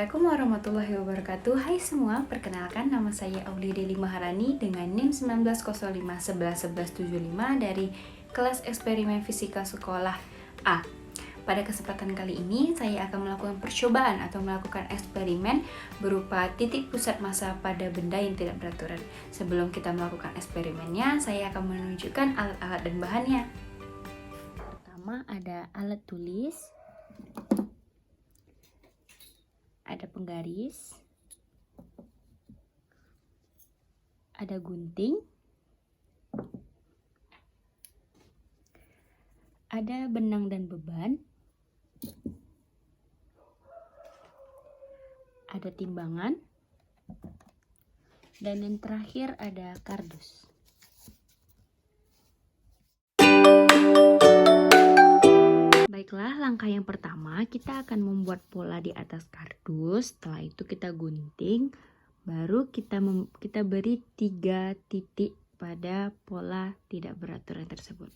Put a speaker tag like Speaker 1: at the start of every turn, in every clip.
Speaker 1: Assalamualaikum warahmatullahi wabarakatuh. Hai semua, perkenalkan nama saya Auli Deli Maharani dengan NIM 1905111175 dari kelas eksperimen fisika sekolah A. Pada kesempatan kali ini saya akan melakukan percobaan atau melakukan eksperimen berupa titik pusat massa pada benda yang tidak beraturan. Sebelum kita melakukan eksperimennya, saya akan menunjukkan alat-alat dan bahannya. Pertama ada alat tulis, ada penggaris, ada gunting, ada benang dan beban, ada timbangan, dan yang terakhir ada kardus. Baiklah, langkah yang pertama kita akan membuat pola di atas kardus. Setelah itu kita gunting, baru kita beri 3 titik pada pola tidak beraturan tersebut.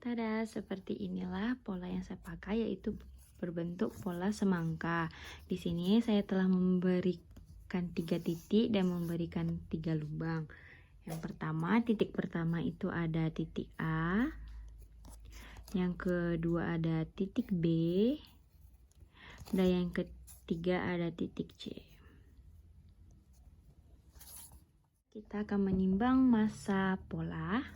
Speaker 1: Tada, seperti inilah pola yang saya pakai, yaitu berbentuk pola semangka. Di sini saya telah memberikan 3 titik dan memberikan 3 lubang. Yang pertama, titik pertama itu ada titik A. Yang kedua ada titik B, dan yang ketiga ada titik C. Kita akan menimbang massa pola.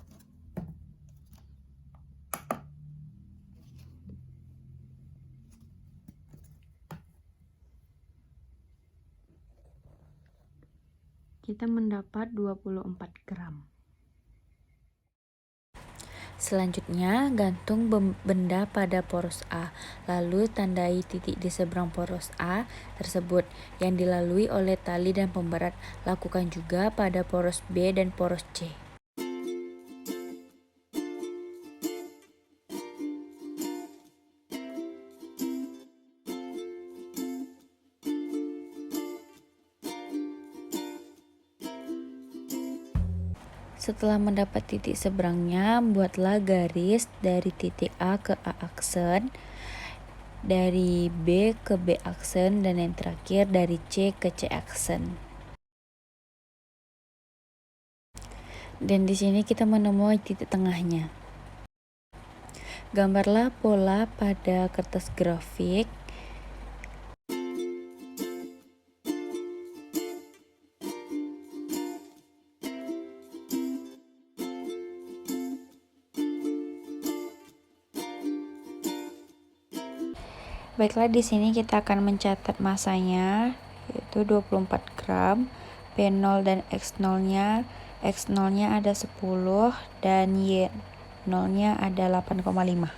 Speaker 1: Kita mendapat 24 gram. Selanjutnya, gantung benda pada poros A, lalu tandai titik di seberang poros A tersebut yang dilalui oleh tali dan pemberat. Lakukan juga pada poros B dan poros C. Setelah mendapat titik seberangnya, buatlah garis dari titik A ke A aksen, dari B ke B aksen, dan yang terakhir dari C ke C aksen. Dan di sini kita menemui titik tengahnya. Gambarlah pola pada kertas grafik. Baiklah, di sini kita akan mencatat massanya, yaitu 24 gram. P0 dan X0-nya, X0-nya ada 10 dan Y0-nya ada 8,5.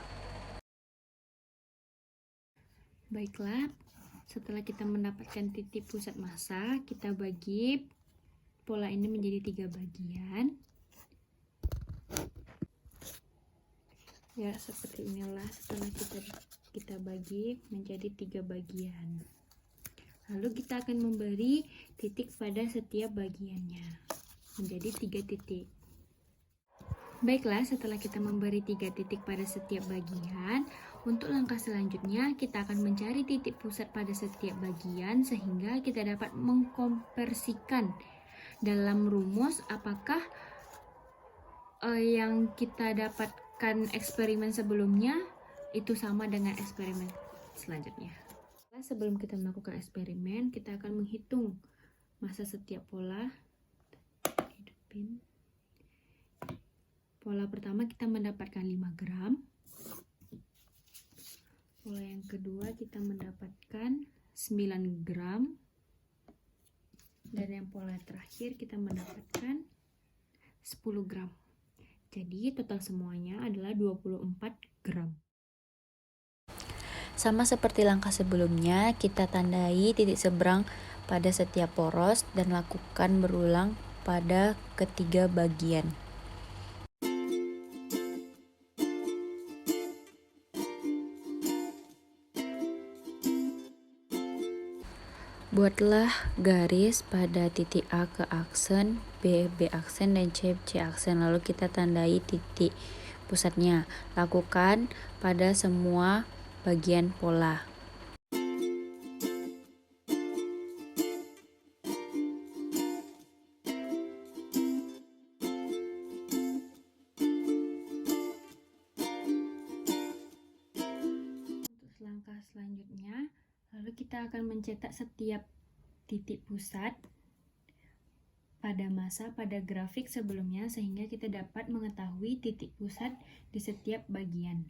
Speaker 1: Baiklah, setelah kita mendapatkan titik pusat massa, kita bagi pola ini menjadi 3 bagian. Ya, seperti inilah setelah kita bagi menjadi 3 bagian. Lalu kita akan memberi titik pada setiap bagiannya menjadi 3 titik. Baiklah, setelah kita memberi 3 titik pada setiap bagian, untuk langkah selanjutnya kita akan mencari titik pusat pada setiap bagian sehingga kita dapat mengkonversikan dalam rumus apakah yang kita dapatkan eksperimen sebelumnya itu sama dengan eksperimen selanjutnya. Sebelum kita melakukan eksperimen, kita akan menghitung massa setiap pola. Hidupin. Pola pertama kita mendapatkan 5 gram. Pola yang kedua kita mendapatkan 9 gram. Dan yang pola terakhir kita mendapatkan 10 gram. Jadi total semuanya adalah 24 gram. Sama seperti langkah sebelumnya, kita tandai titik seberang pada setiap poros dan lakukan berulang pada ketiga bagian. Buatlah garis pada titik A ke aksen, B aksen, dan C aksen, lalu kita tandai titik pusatnya. Lakukan pada semua bagian pola. kita akan mencetak setiap titik pusat pada masa pada grafik sebelumnya sehingga kita dapat mengetahui titik pusat di setiap bagian.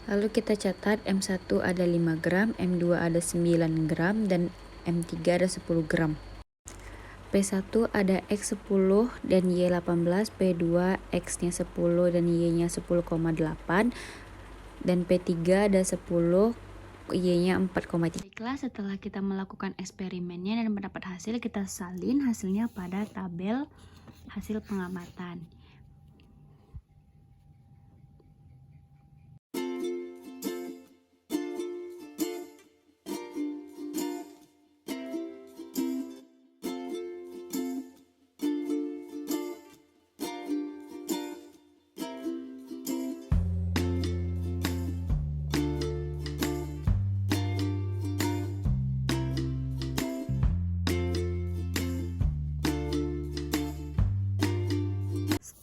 Speaker 2: Lalu kita catat M1 ada 5 gram, M2 ada 9 gram, dan M3 ada 10 gram. P1 ada X10 dan Y18, P2 X-nya 10 dan Y-nya 10,8, dan P3 ada 10, Y-nya 4,3.
Speaker 1: Baiklah, setelah kita melakukan eksperimennya dan mendapat hasil, kita salin hasilnya pada tabel hasil pengamatan.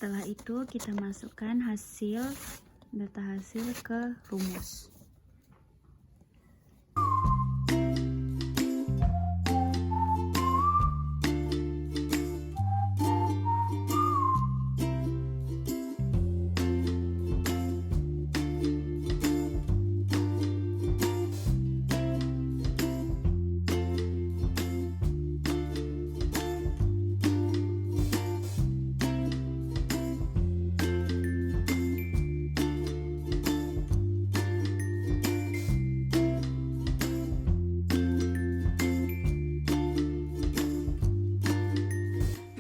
Speaker 1: Setelah itu kita masukkan data hasil ke rumus.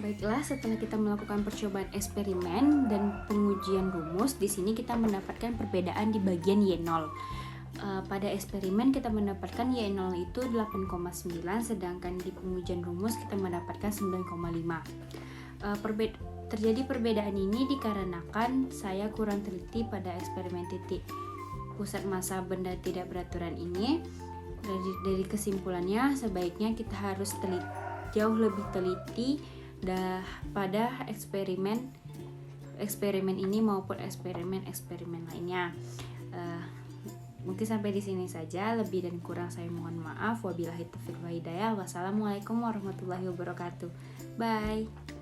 Speaker 1: Baiklah, setelah kita melakukan percobaan eksperimen dan pengujian rumus, di sini kita mendapatkan perbedaan di bagian Y0. Pada eksperimen kita mendapatkan Y0 itu 8,9, sedangkan di pengujian rumus kita mendapatkan 9,5. Terjadi perbedaan ini dikarenakan saya kurang teliti pada eksperimen titik pusat massa benda tidak beraturan ini. Dari kesimpulannya, sebaiknya kita harus jauh lebih teliti pada eksperimen ini maupun eksperimen lainnya. Mungkin sampai di sini saja. Lebih dan kurang saya mohon maaf. Wabillahi taufiq wal hidayah. Wassalamualaikum warahmatullahi wabarakatuh. Bye.